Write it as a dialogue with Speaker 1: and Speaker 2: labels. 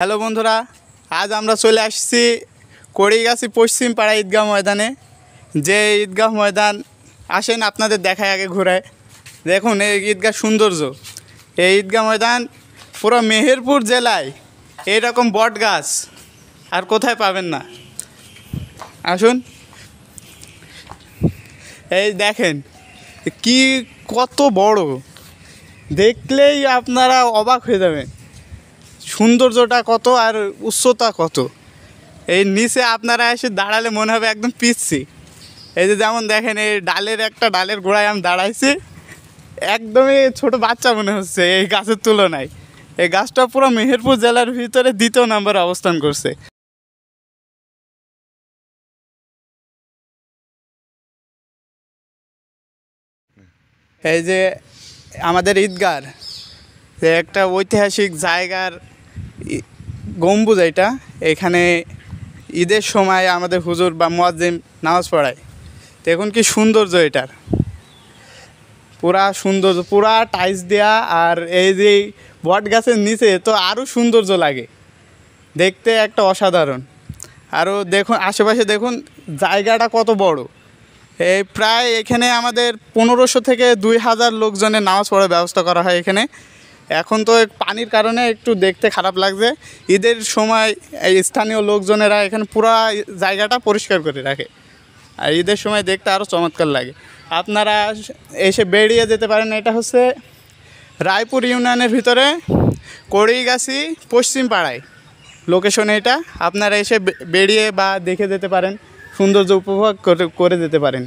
Speaker 1: Hello বন্ধুরা, আজ আমরা চলে আসছি কড়িগাছি পশ্চিম পাড়া ঈদগাহ ময়দানে। যে ঈদগাহ ময়দান আসেন আপনাদের দেখায় আগে ঘোরায়। দেখুন এই ঈদগাহ সৌন্দর্য। এই ঈদগাহ ময়দান পুরো মেহেরপুর জেলায় এইরকম বট গাছ আর কোথায় পাবেন না। আসুন, এই দেখেন কি কত বড়, দেখলেই আপনারা অবাক হয়ে যাবেন। সৌন্দর্যটা কত আর উচ্চতা কত। এই নিচে আপনারা এসে দাঁড়ালে মনে হবে একদম পিচ্ছি। এই যে যেমন দেখেন এই ডালের গোড়ায় আমি দাঁড়াইছি, একদমই ছোট বাচ্চা মনে হচ্ছে এই গাছের তুলনায়। এই গাছটা পুরো মেহেরপুর জেলার ভিতরে 2য় নম্বরে অবস্থান করছে। এই যে আমাদের ঈদগার যে একটা ঐতিহাসিক জায়গার গম্বুজ, এখানে ঈদের সময় আমাদের হুজুর বা মুয়াজ্জিন নামাজ পড়ায়। দেখুন কি সৌন্দর্য, এটার পুরা সৌন্দর্য, পুরা টাইলস দেওয়া। আর এই যে বট গাছের নিচে তো আরও সৌন্দর্য লাগে দেখতে, একটা অসাধারণ। আরও দেখুন আশেপাশে, দেখুন জায়গাটা কত বড়। এই প্রায় এখানে আমাদের 1500 থেকে 2000 লোকজনের নামাজ পড়ার ব্যবস্থা করা হয় এখানে। এখন তো পানির কারণে একটু দেখতে খারাপ লাগছে। ঈদের সময় এই স্থানীয় লোকজনেরা এখানে পুরো জায়গাটা পরিষ্কার করে রাখে, আর ঈদের সময় দেখতে আরও চমৎকার লাগে। আপনারা এসে বেরিয়ে যেতে পারেন। এটা হচ্ছে রায়পুর ইউনিয়নের ভিতরে কড়িগাছি পশ্চিম পাড়ায় লোকেশন এটা। আপনারা এসে বেরিয়ে বা দেখে যেতে পারেন, সৌন্দর্য উপভোগ করে যেতে পারেন।